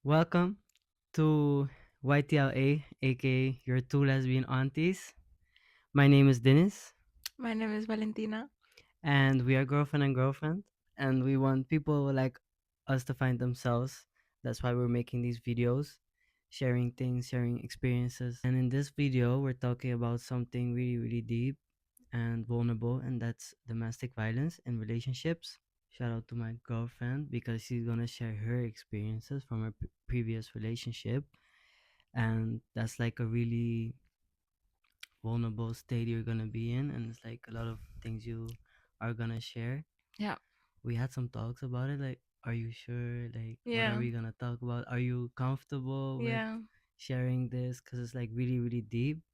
Welcome to YTLA, aka your two lesbian aunties. My name is Dennis, My name is Valentina. and we are girlfriend and girlfriend, and we want people like us to find themselves. That's why we're making these videos, sharing things, sharing experiences. And in this video, we're talking about something really, really deep and vulnerable, and that's domestic violence in relationships. Shout out to my girlfriend because she's gonna share her experiences from her previous relationship, and that's like a really vulnerable state you're gonna be in, and it's like a lot of things you are gonna share. Yeah. We had some talks about it, like, are you sure, like, what are Yeah. we gonna talk about? Are you comfortable with Yeah. sharing this? Because it's like really, really deep.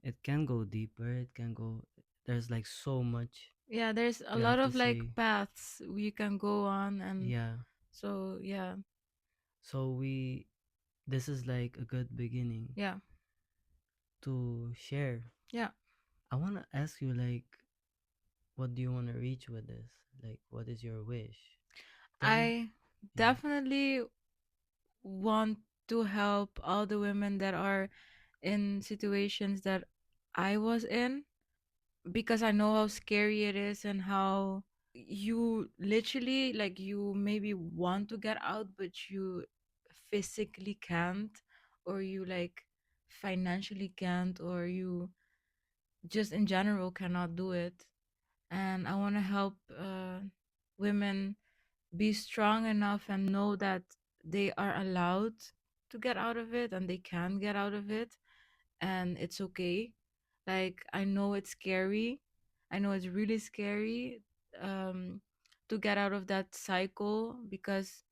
It can go deeper, it can go, there's like so much Yeah, there's a you lot have to of like say. paths we can go on, and Yeah, so yeah. so we this is like a good beginning Yeah. to share. Yeah. I want to ask you, like, what do you want to reach with this? Like, what is your wish? Tell me. I Yeah, definitely want to help all the women that are in situations that I was in, because I know how scary it is and how you literally, like, you maybe want to get out but you physically can't, or you like financially can't, or you just in general cannot do it. And I want to help women be strong enough and know that they are allowed to get out of it and they can get out of it, and it's okay. Like, I know it's scary. I know it's really scary, um, to get out of that cycle, because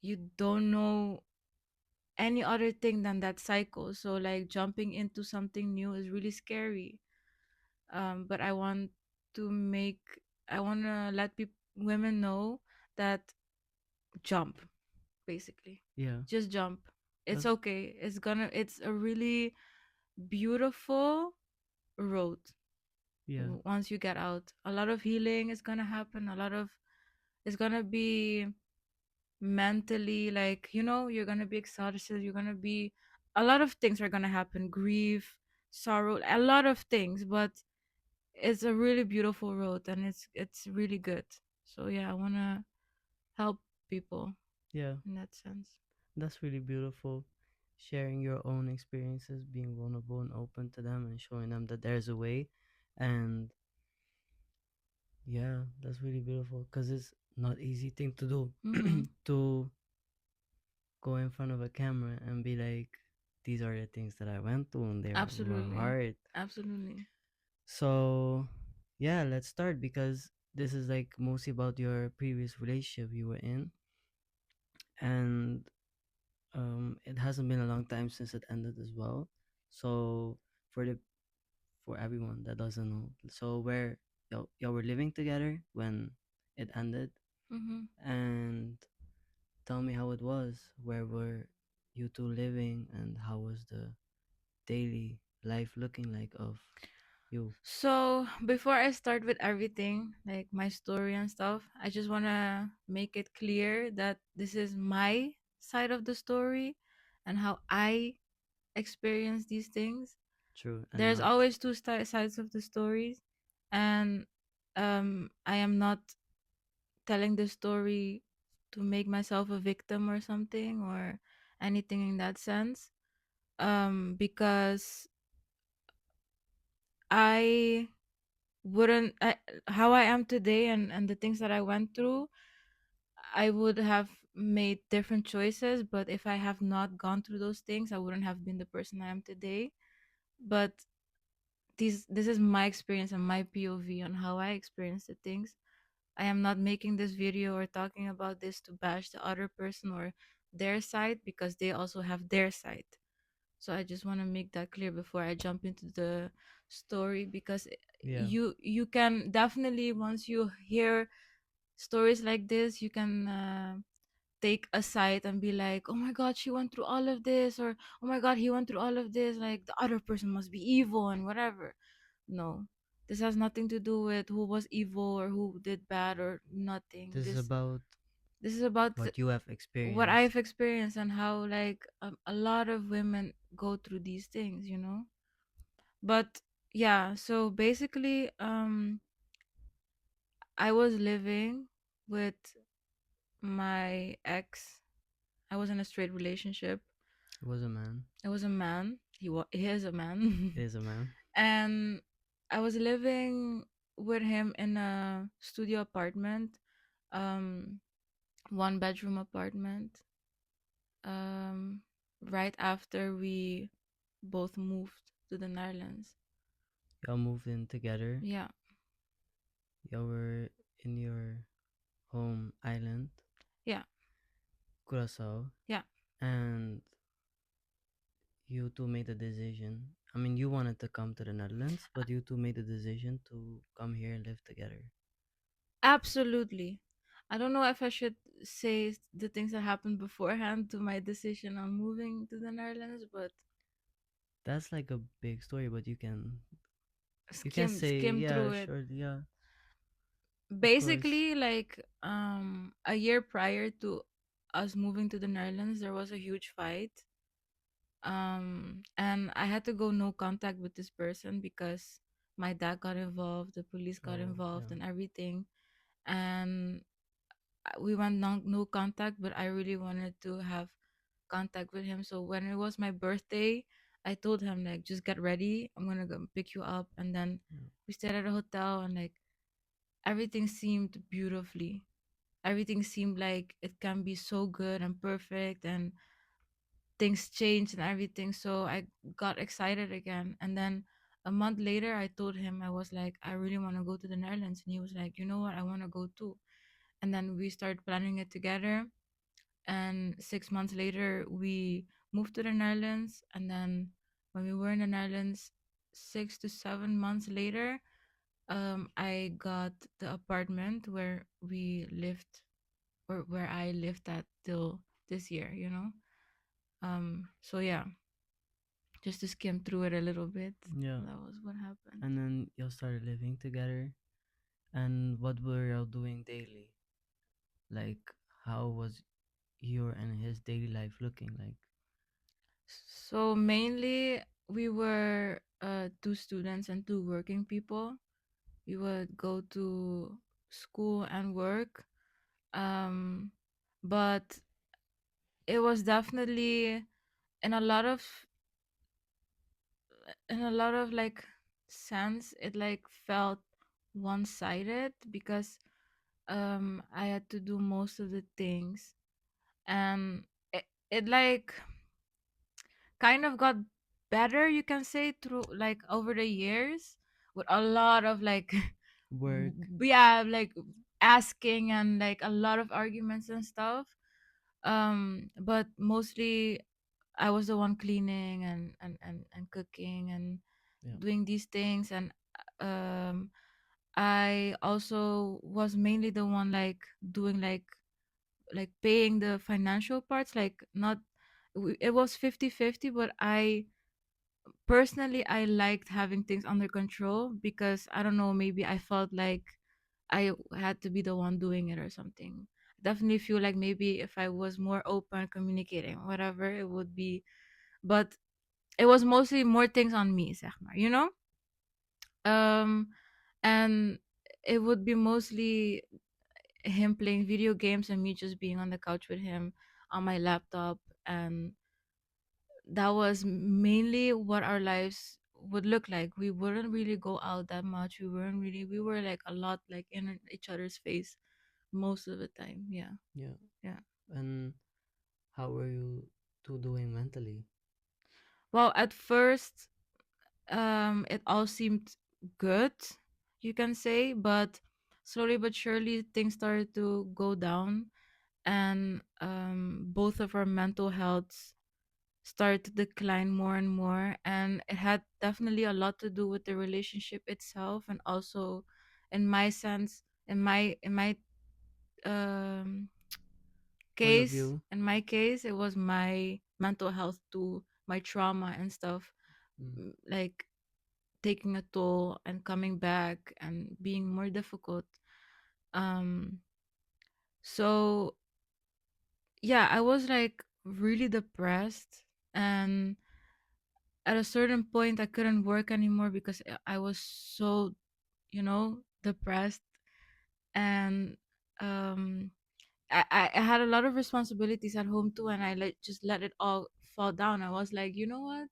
you don't know any other thing than that cycle. So, like, jumping into something new is really scary. But to make, I want to let women know that jump, basically. yeah, Just jump. It's that's okay. It's a really beautiful road. yeah, Once you get out, a lot of healing is gonna happen. It's gonna be mentally, like, you're gonna be exhausted. You're gonna be, a lot of things are gonna happen. Grief, sorrow, a lot of things. But it's a really beautiful road, and it's really good. So yeah, I wanna help people yeah. in that sense. That's really beautiful. Sharing your own experiences, being vulnerable and open to them, and showing them that there's a way. And yeah, that's really beautiful because it's not easy thing to do. Mm-hmm. To go in front of a camera and be like, these are the things that I went through, and they were Absolutely. hard. Absolutely. So, yeah, let's start because this is like mostly about your previous relationship you were in, and it hasn't been a long time since it ended as well. So, for the for everyone that doesn't know, so where y'all were living together when it ended, Mm-hmm. and tell me how it was. Where were you two living, and how was the daily life looking like of you? So before I start with everything, like my story and stuff, I just want to make it clear that this is my side of the story and how I experience these things. True, and There's not always two sides of the stories, and I am not telling the story to make myself a victim or something, or anything in that sense. Because I wouldn't I, how I am today, and the things that I went through, I would have made different choices. But if I have not gone through those things, I wouldn't have been the person I am today. But this is my experience and my POV on how I experienced the things. I am not making this video or talking about this to bash the other person or their side, because they also have their side. So I just want to make that clear before I jump into the story, because yeah. you can definitely, once you hear stories like this, you can take a side and be like, oh my god, she went through all of this, or oh my god, he went through all of this, like the other person must be evil and whatever. No, this has nothing to do with who was evil or who did bad or nothing. This is this about This is about what you have what experienced. I've experienced and how like a lot of women go through these things, you know. But yeah, so basically, I was living with my ex. I was in a straight relationship. It was a man. It was a man. He is a man, It is a man. and I was living with him in a studio apartment, um, one bedroom apartment. Um, right after we both moved to the Netherlands. Y'all moved in together. Yeah, Y'all were in your home island, yeah, Curacao, yeah. and you two made a decision. I mean, you wanted to come to the Netherlands, but you two made a decision to come here and live together. Absolutely. I don't know if I should say the things that happened beforehand to my decision on moving to the Netherlands, but That's like a big story, but you can say, skim yeah, through it. sure, yeah, of course. Basically, like a year prior to us moving to the Netherlands, there was a huge fight. And I had to go no contact with this person because my dad got involved, the police got Oh, involved, yeah, and everything. And we went no contact, but I really wanted to have contact with him. So when it was my birthday, I told him like, just get ready. I'm gonna go pick you up, and then yeah, we stayed at a hotel, and like everything seemed beautifully. Everything seemed like it can be so good and perfect, and things changed and everything. So I got excited again, and then a month later, I told him I was like, I really want to go to the Netherlands, and he was like, you know what, I want to go too. And then we started planning it together, and 6 months later we moved to the Netherlands. And then when we were in the Netherlands, 6 to 7 months later, I got the apartment where we lived, or where I lived at till this year, you know. So yeah, just to skim through it a little bit, yeah. that was what happened. And then y'all started living together. And what were y'all doing daily? Like, how was your and his daily life looking like? So mainly we were two students and two working people. We would go to school and work. Um, but it was definitely in a lot of like sense, it like felt one-sided because I had to do most of the things, and it like kind of got better, you can say, through like over the years, with a lot of like Work. yeah, like asking and like a lot of arguments and stuff. But mostly I was the one cleaning and cooking and Yeah, doing these things. And um I also was mainly the one like doing like paying the financial parts, like not it was 50-50, but I personally I liked having things under control because I don't know, maybe I felt like I had to be the one doing it or something. Definitely feel like maybe if I was more open, communicating, whatever it would be. But it was mostly more things on me, zeg maar, you know? Um, and it would be mostly him playing video games and me just being on the couch with him on my laptop. And that was mainly what our lives would look like. We wouldn't really go out that much. We were like a lot like in each other's face most of the time. Yeah. yeah. Yeah. And how were you two doing mentally? Well, at first, it all seemed good, you can say, but slowly but surely things started to go down, and both of our mental health started to decline more and more. And it had definitely a lot to do with the relationship itself, and also in my sense, in my um Point of case, view? it was my mental health too, my trauma and stuff, Mm. like taking a toll and coming back and being more difficult. um so yeah, I was like really depressed, and at a certain point I couldn't work anymore because I was so, depressed. And um I had a lot of responsibilities at home too, and I just let it all fall down. I was like, you know what,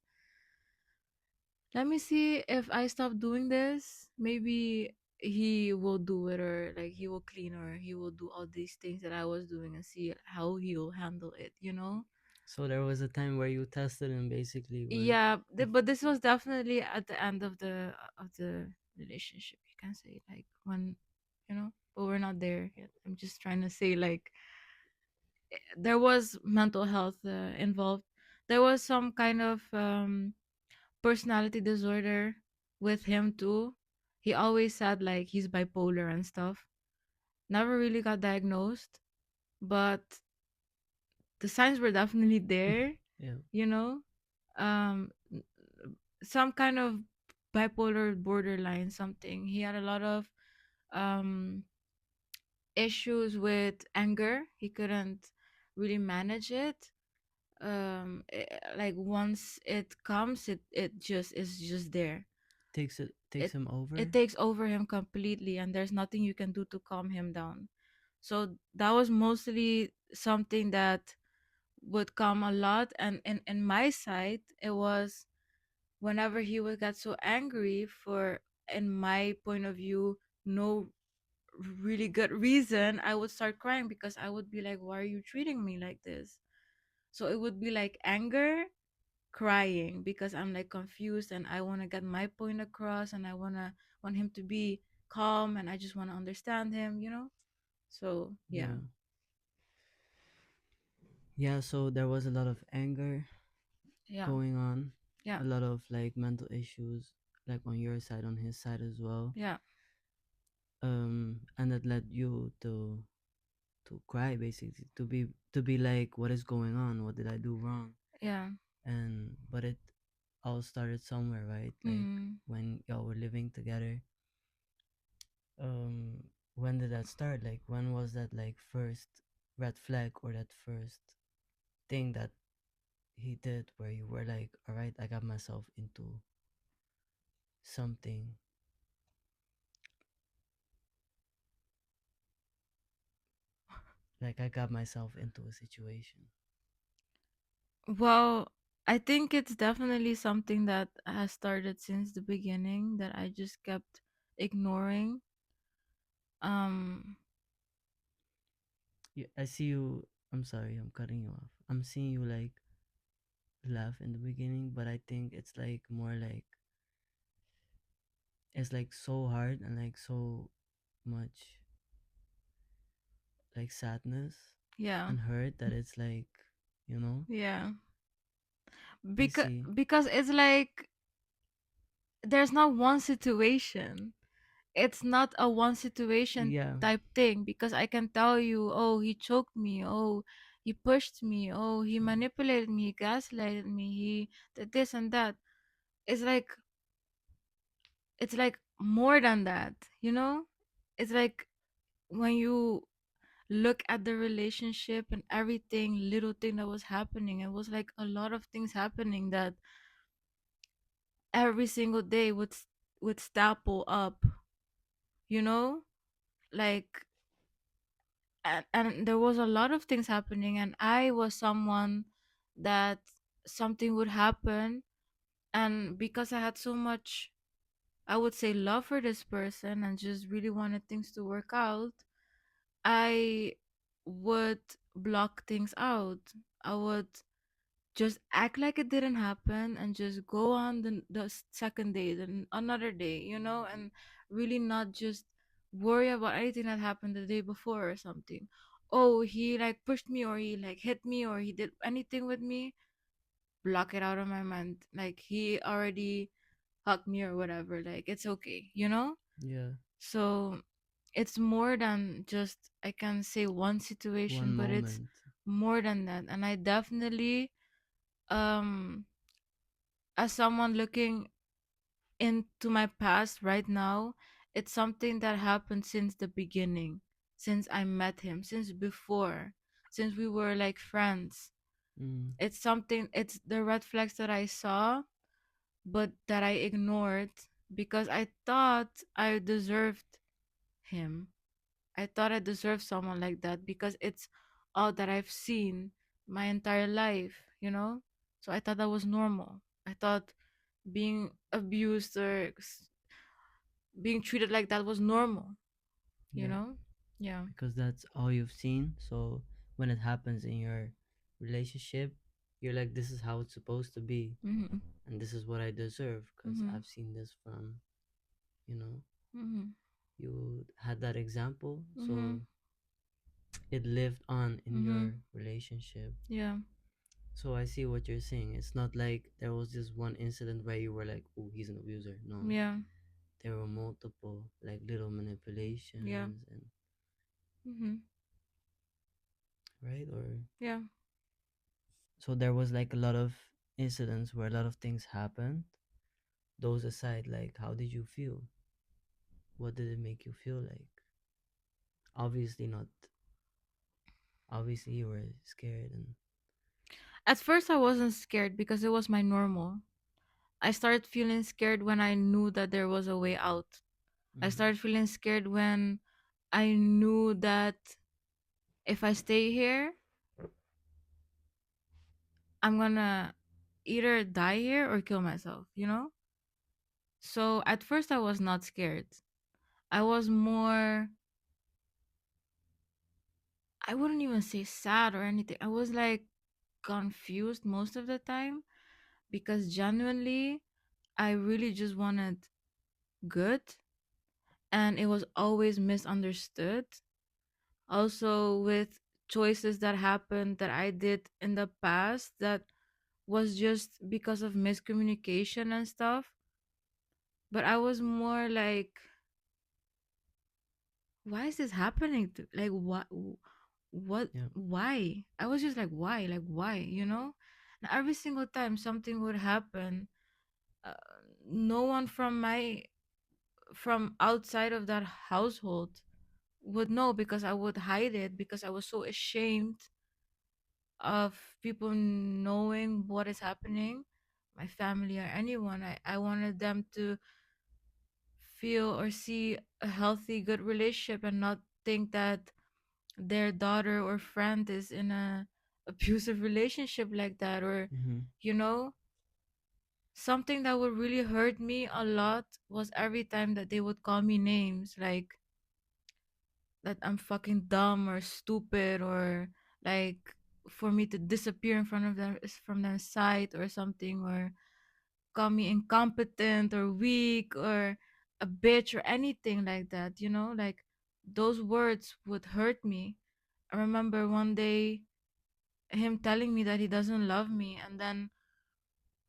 let me see if I stop doing this, maybe he will do it, or like he will clean, or he will do all these things that I was doing, and see how he'll handle it. So there was a time where you tested him basically where Yeah, if but this was definitely at the end of the relationship, you can say, like when, but we're not there yet. I'm just trying to say, like, there was mental health involved. There was some kind of personality disorder with him too. He always said like he's bipolar and stuff. Never really got diagnosed, but the signs were definitely there, yeah, you know. Um some kind of bipolar borderline something. He had a lot of um issues with anger. He couldn't really manage it. Like once it comes, it just is just there. takes it him it over. takes over him completely, and there's nothing you can do to calm him down. So that was mostly something that would come a lot. And in my side, it was whenever he would get so angry for, in my point of view, no really good reason, I would start crying, because I would be like, why are you treating me like this? So it would be like anger, crying, because I'm like confused, and I want to get my point across, and I want him to be calm, and I just want to understand him. So yeah. Yeah. Yeah, so there was a lot of anger Yeah. going on, Yeah. a lot of like mental issues, like on your side, on his side as well. Yeah. And that led you to cry basically, to be like, what is going on? What did I do wrong? Yeah. And but it all started somewhere, right? Like Mm. when y'all were living together. When did that start? Like when was that like first red flag or that first thing that he did where you were like, all right, I got myself into something, like I got myself into a situation. Well, I think it's definitely something that has started since the beginning, that I just kept ignoring. Um Yeah, I see you. I'm sorry, I'm cutting you off. I'm seeing you like laugh in the beginning, but I think it's like more like it's like so hard and like so much like sadness yeah. and hurt that it's like, you know, Yeah. I Because see. because it's like there's not one situation. It's not a one situation Yeah, type thing, because I can tell you, oh, he choked me, oh, he pushed me, oh, he manipulated me, he gaslighted me, he did this and that. It's like more than that. It's like when you look at the relationship and everything, little thing that was happening, it was like a lot of things happening that every single day would staple up, you know like, and there was a lot of things happening, and I was someone that something would happen, and because I had so much, I would say, love for this person, and just really wanted things to work out, I would block things out. I would just act like it didn't happen, and just go on the second day, then another day, and really not just worry about anything that happened the day before or something. Oh, he like pushed me, or he like hit me, or he did anything with me. Block it out of my mind. Like he already hugged me or whatever. Like it's okay. yeah. So it's more than just, I can say, one One situation, but it's moment. more than that. And I definitely, um as someone looking into my past right now, it's something that happened since the beginning, since I met him, since before. since we were like friends. Mm. It's something, it's the red flags that I saw, but that I ignored because I thought I deserved him. I thought I deserved someone like that because it's all that I've seen my entire life, you know? So I thought that was normal. I thought being abused or being treated like that was normal, you Yeah, know? Yeah. because that's all you've seen. So when it happens in your relationship, you're like, this is how it's supposed to be, Mhm. and this is what I deserve because Mhm. I've seen this from, you know, Mhm. you had that example, Mhm. so it lived on in Mhm. your relationship. Yeah. So I see what you're saying. It's not like there was just one incident where you were like, oh, he's an abuser. No, Yeah. there were multiple, like little Yeah. manipulations and, Mhm. right? Or Yeah. so there was like a lot of incidents where a lot of things happened. Those aside, like, how did you feel? What did it make you feel like? Obviously not. Obviously you were scared and At first I wasn't scared because it was my normal. I started feeling scared when I knew that there was a way out. I mm-hmm. started feeling scared when I knew that if I stay here, I'm gonna either die here or kill myself, you know? So at first I was not scared. I was more, I wouldn't even say sad or anything. I was like confused most of the time because genuinely I really just wanted good and it was always misunderstood. Also, with choices that happened that I did in the past that was just because of miscommunication and stuff. But I was more like, why is this happening? Like, what, Yeah. why? I was just like, why? Like, why? You know? And every single time something would happen, uh, no one from outside of that household would know because I would hide it because I was so ashamed of people knowing what is happening, my family or anyone. I wanted them to feel or see a healthy, good relationship and not think that their daughter or friend is in a abusive relationship like that or Mm-hmm. you know something that would really hurt me a lot was every time that they would call me names like that I'm fucking dumb or stupid or like for me to disappear in front of them from their sight or something or call me incompetent or weak or a bitch or anything like that, you know, like those words would hurt me. I remember one day him telling me that he doesn't love me and then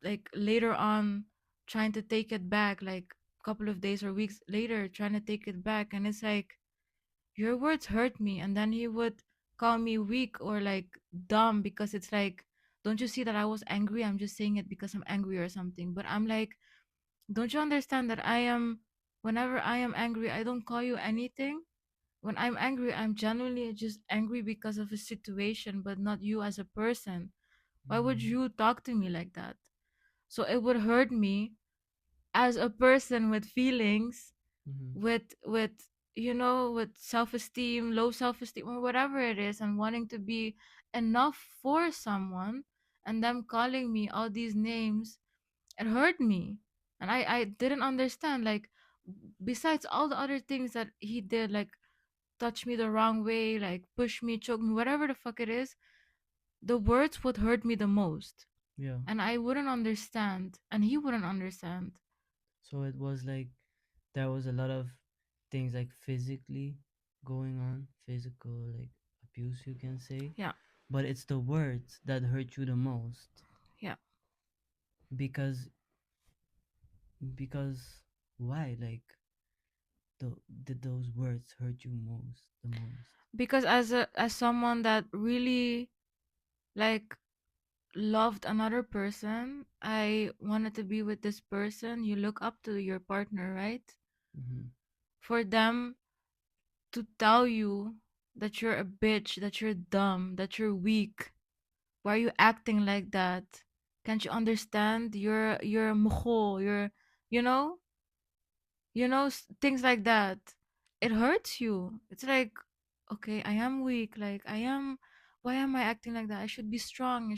like later on trying to take it back like a couple of days or weeks later trying to take it back and it's like your words hurt me and then he would call me weak or like dumb because it's like don't you see that I was angry, I'm just saying it because I'm angry or something, but I'm like don't you understand that I am whenever I am angry I don't call you anything. When I'm angry I'm genuinely just angry because of a situation but not you as a person. Why would Mm-hmm. you talk to me like that? So it would hurt me as a person with feelings, Mm-hmm. with you know with self-esteem, low self-esteem or whatever it is and wanting to be enough for someone and them calling me all these names. It hurt me and I didn't understand like besides all the other things that he did like touch me the wrong way like push me choke me whatever the fuck it is, the words would hurt me the most Yeah. and I wouldn't understand and he wouldn't understand. So it was like there was a lot of things like physically going on, physical like abuse you can say, Yeah. but it's the words that hurt you the most Yeah. because because why like the did those words hurt you the most? Because as someone that really like loved another person, I wanted to be with this person. You look up to your partner, right? Mm-hmm. For them to tell you that you're a bitch, that you're dumb, that you're weak. Why are you acting like that? Can't you understand? You're a moho. You know, things like that. It hurts you. It's like, okay, I am weak. Like I am. Why am I acting like that? I should be strong.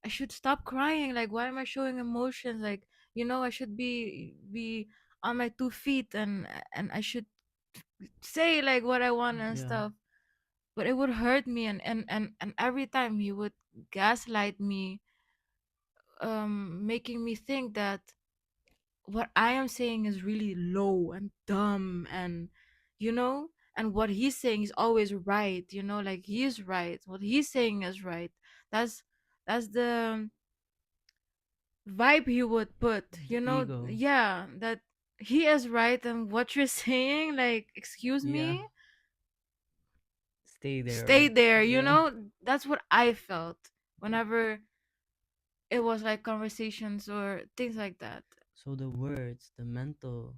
I should stop crying. Like why am I showing emotions? Like I should be on my 2 feet, and I should say like what I want and Yeah. stuff. But it would hurt me, and every time he would gaslight me, making me think that what I am saying is really low and dumb, you know and what he's saying is always right, like he is right, what he's saying is right. That's the vibe he would put, The ego. yeah, that he is right, and what you're saying, like, excuse Yeah. me, Stay there. stay Or there, yeah. that's what I felt whenever it was like conversations or things like that. So the words, the mental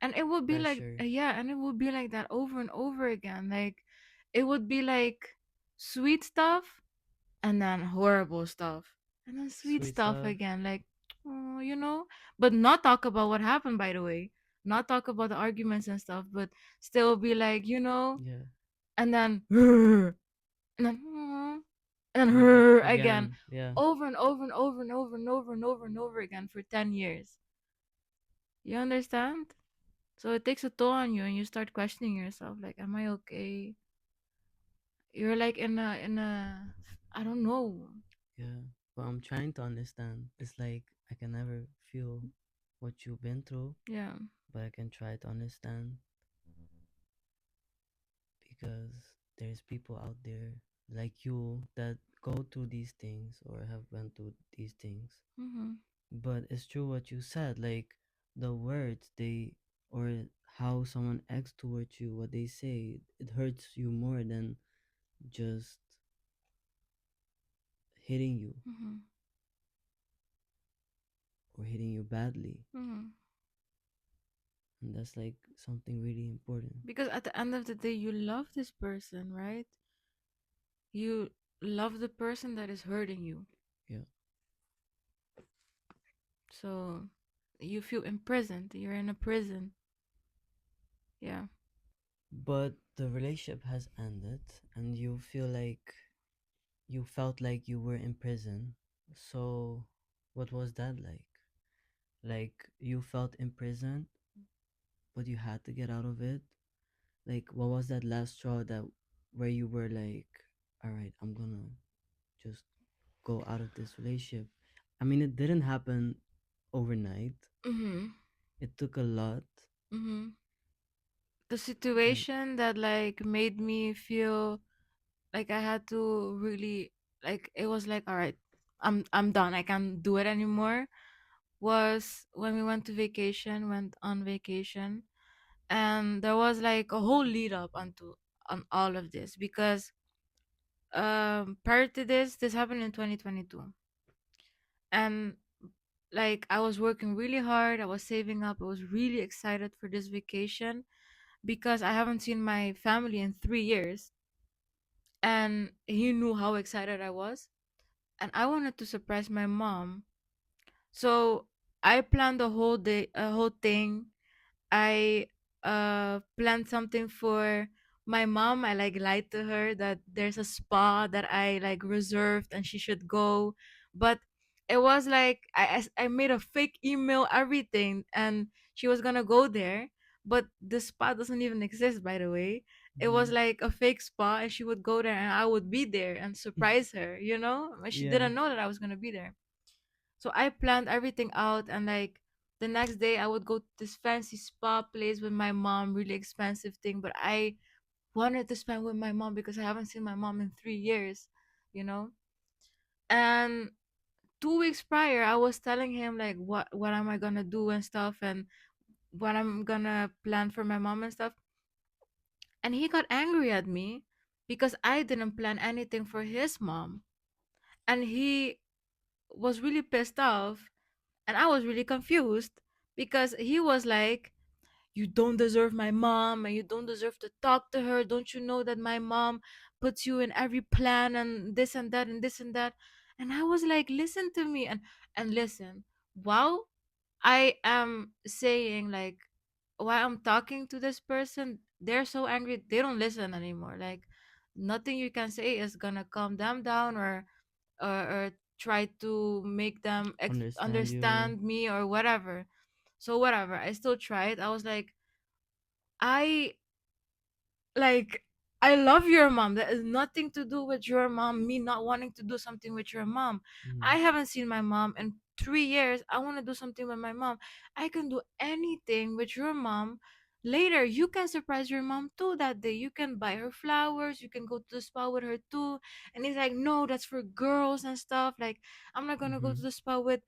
And it would be like, pressure. yeah, and it would be like that over and over again. Like it would be like sweet stuff and then horrible stuff and then sweet Sweet stuff stuff. again, like, oh, but not talk about what happened, by the way, not talk about the arguments and stuff, but still be like, Yeah. and then and then and then again, Again. Yeah. over and over and over and over and over and over and over again for 10 years. You understand? So it takes a toll on you, and you start questioning yourself, like, am I okay? You're like in a I don't know. Yeah. But I'm trying to understand. It's like I can never feel what you've been through, Yeah. but I can try to understand because there's people out there like you that go through these things or have went through these things. Mhm. But it's true what you said, like the words they or how someone acts towards you, what they say, it hurts you more than just hitting you Mhm. or hitting you badly. Mhm. And that's like something really important. Because at the end of the day, you love this person, right? You love the person that is hurting you. Yeah. So you feel imprisoned. You're in a prison. Yeah. But the relationship has ended and you feel like you felt like you were in prison. So what was that like? Like you felt imprisoned, but you had to get out of it. Like what was that last straw that where you were like, all right, I'm gonna just go out of this relationship. I mean, it didn't happen overnight. Mhm. It took a lot. Mhm. The And situation that like made me feel like I had to really, like, it was like, all right, I'm done. I can't do it anymore. Was when we went on vacation, and there was like a whole lead up on all of this, because prior to this happened in 2022, and like I was working really hard, I was saving up, I was really excited for this vacation because I haven't seen my family in 3 years, and he knew how excited I was, and I wanted to surprise my mom. So I planned the whole day, a whole thing. I planned something for my mom. I like lied to her that there's a spa that I like reserved and she should go. But it was like I made a fake email, everything, and she was gonna go there. But the spa doesn't even exist, by the way. It was mhm. like a fake spa, and she would go there, and I would be there and surprise her. She Yeah. didn't know that I was gonna be there. So I planned everything out, and like the next day I would go to this fancy spa place with my mom, really expensive thing, but I wanted to spend with my mom because I haven't seen my mom in 3 years, you know? And 2 weeks prior I was telling him like what am I going to do and stuff, and what I'm going to plan for my mom and stuff. And he got angry at me because I didn't plan anything for his mom. And he was really pissed off, and I was really confused because he was like, you don't deserve my mom and you don't deserve to talk to her. Don't you know that my mom puts you in every plan and this and that and this and that? And I was like, listen to me and listen. Wow, I am saying like while I'm talking to this person, they're so angry they don't listen anymore. Like nothing you can say is gonna calm them down or try to make them Understand you. understand me or whatever. So whatever, I still tried. I was I like I love your mom. That has nothing to do with your mom, me not wanting to do something with your mom. Mm-hmm. I haven't seen my mom in 3 years. I want to do something with my mom. I can do anything with your mom. Later, you can surprise your mom too that day. You can buy her flowers. You can go to the spa with her too. And he's like, no, that's for girls and stuff. Like, I'm not going to go Mm-hmm. to the spa with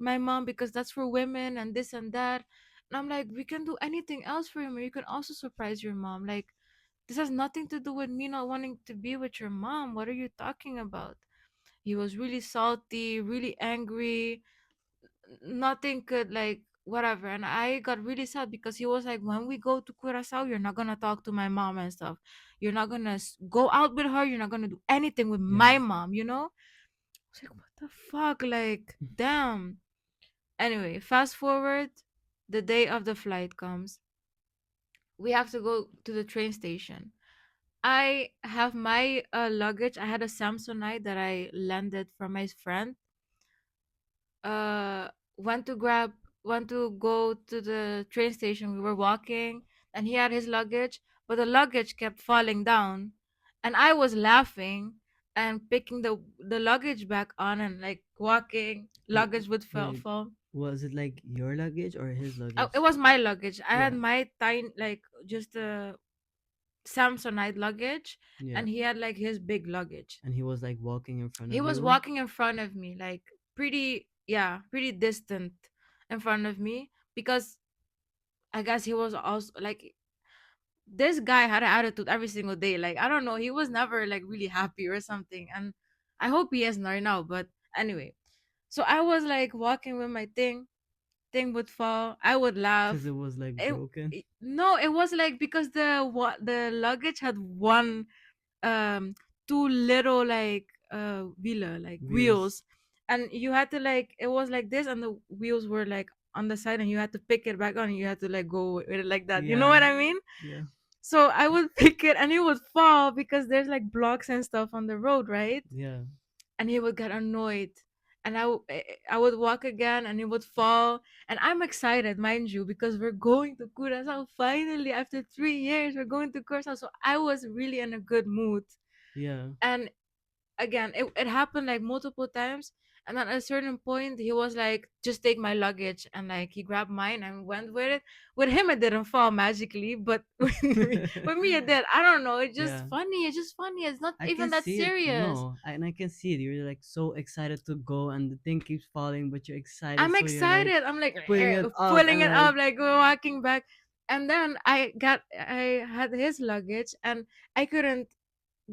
my mom because that's for women and this and that. And I'm like, we can do anything else for him. Or you can also surprise your mom. Like, this has nothing to do with me not wanting to be with your mom. What are you talking about? He was really salty, really angry. Nothing could like whatever. And I got really sad because he was like, when we go to Curacao, you're not gonna talk to my mom and stuff. You're not gonna go out with her. You're not gonna do anything with Yeah. my mom. You know? I was like, what the fuck? Like, damn. Anyway, fast forward, the day of the flight comes. We have to go to the train station. I have my luggage. I had a Samsonite that I lended from my friend. Uh, went to grab, went to go to the train station. We were walking, and he had his luggage, but the luggage kept falling down, and I was laughing and picking the luggage back on and like walking. Luggage would Wait, fall. was it like your luggage or his Oh, luggage? it was my luggage. I had Yeah. my tiny like just a Samsonite luggage, Yeah. and he had like his big luggage. And he was like walking in front He of was you. walking in front of me, like pretty, yeah, pretty distant in front of me because I guess he was also like this guy had an attitude every single day. Like I don't know, he was never like really happy or something, and I hope he is right now. But anyway, so I was like walking with my thing would fall, I would Because laugh. it was like It, broken. no, it was like because the luggage had one um two little like wheeler like Wheels. wheels, and you had to like it was like this and the wheels were like on the side and you had to pick it back on and you had to like go with it like that, you know Yeah. what I mean? Yeah. So I would pick it and it would fall because there's like blocks and stuff on the road, right? Yeah. And he would get annoyed, and I would walk again and it would fall, and I'm excited, mind you, because we're going to Curacao finally after 3 years. We're going to Curacao, so I was really in a good mood. Yeah. And again, it happened like multiple times, and at a certain point he was like, just take my luggage, and like he grabbed mine and went with it. With him it didn't fall magically, but with me it did. I don't know, it's just Yeah. funny. It's just funny. It's not I even can that see it. serious. No, and I can see it. You're like so excited to go, and the thing keeps falling, but you're excited, I'm so you're like excited. I'm like putting it up pulling and it like. up, like we're walking back. And then I had his luggage and I couldn't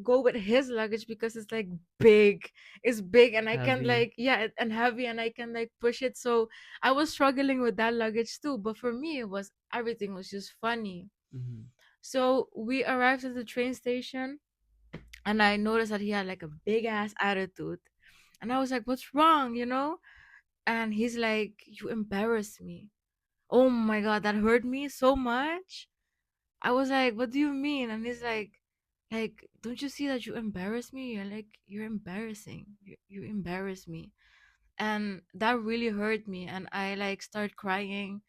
go with his luggage because it's like big. It's big and I can Heavy. like yeah, and heavy and I can like push it. So I was struggling with that luggage too. But for me it was everything was just funny. Mm-hmm. So we arrived at the train station and I noticed that he had like a big ass attitude. And I was like, what's wrong, you know? And he's like, you embarrass me. Oh my god, that hurt me so much. I was like, what do you mean? And he's like, don't you see that you embarrass me? You're like, you're embarrassing. You embarrass me. And that really hurt me. And I like start crying.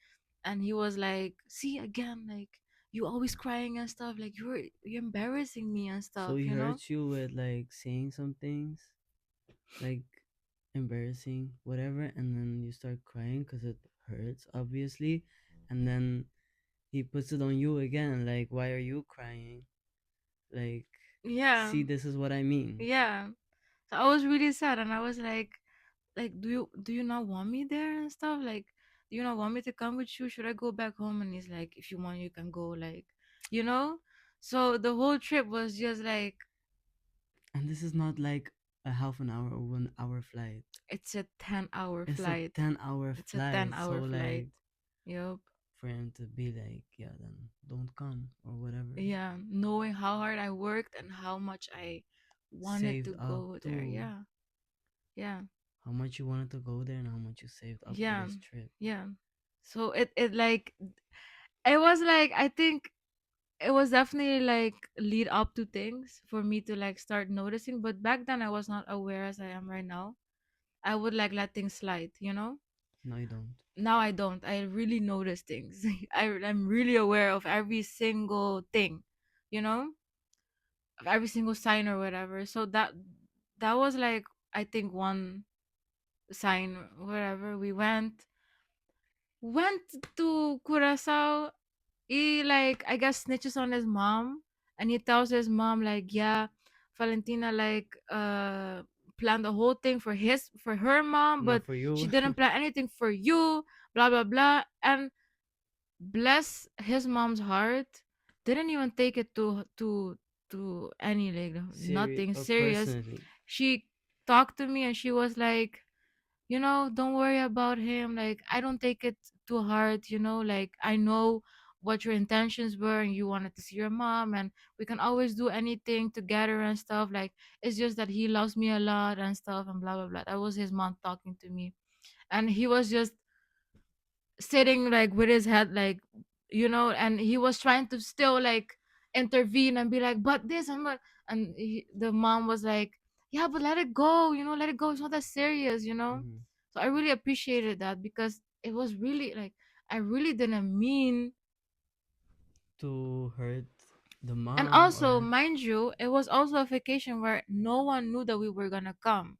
And he was like, see again, like you always crying and stuff. Like you're embarrassing me and So stuff, he you know? hurts you with like saying some things, like embarrassing, whatever, and then you start crying because it hurts, obviously, and then he puts it on you again. Like, why are you crying? Like, Yeah. see, this is what I mean. Yeah. So I was really sad and I was like do you not want me there and stuff, like do you not want me to come with you, should I go back home? And he's like, if you want you can go, like, you know. So the whole trip was just like, And this is not like a half an hour or 1 hour flight. it's a 10-hour It's a flight. 10-hour It's a flight. 10-hour So flight. like Yep. for him to be like, yeah, then don't come or whatever. Yeah, knowing how hard I worked and how much I wanted Saved to up go there. too. Yeah. Yeah. How much you wanted to go there and how much you saved up for Yeah. this trip. Yeah. So it like it was like I think it was definitely like lead up to things for me to like start noticing, but back then I was not aware as I am right now. I would like let things slide, you know? No, you don't. Now I don't. I really notice things. I'm really aware of every single thing, you know? Of every single sign or whatever. So that was like I think one sign wherever we went to Curacao. He like I guess snitches on his mom, and he tells his mom like, yeah, Valentina like planned the whole thing for her mom, Not but for she you. didn't plan anything for you, blah blah blah. And bless his mom's heart, didn't even take it to any like nothing serious. Personally. She talked to me and she was like, don't worry about him. Like, I don't take it to heart, like I know what your intentions were and you wanted to see your mom and we can always do anything together and stuff. Like, it's just that he loves me a lot and stuff and blah blah blah. That was his mom talking to me. And he was just sitting like with his head like, and he was trying to still like intervene and be like, but this and what, and the mom was like, yeah, but let it go, let it go, it's not that serious, Hmm. so I really appreciated that because it was really like I really didn't mean. To hurt the And mom also, or mind you, it was also a vacation where no one knew that we were gonna come.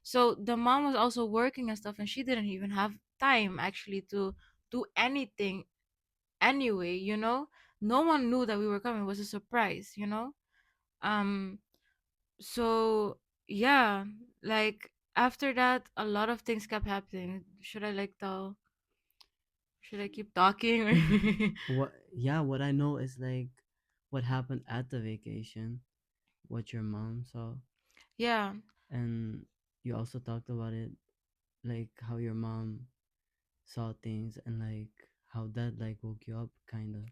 So the mom was also working and stuff, and she didn't even have time actually to do anything anyway. No one knew that we were coming. It was a surprise. um so yeah, like after that a lot of things kept happening. Should I keep talking or what, yeah, what I know is like what happened at the vacation, what your mom saw, yeah. and you also talked about it, like how your mom saw things and like how that like woke you up kind of.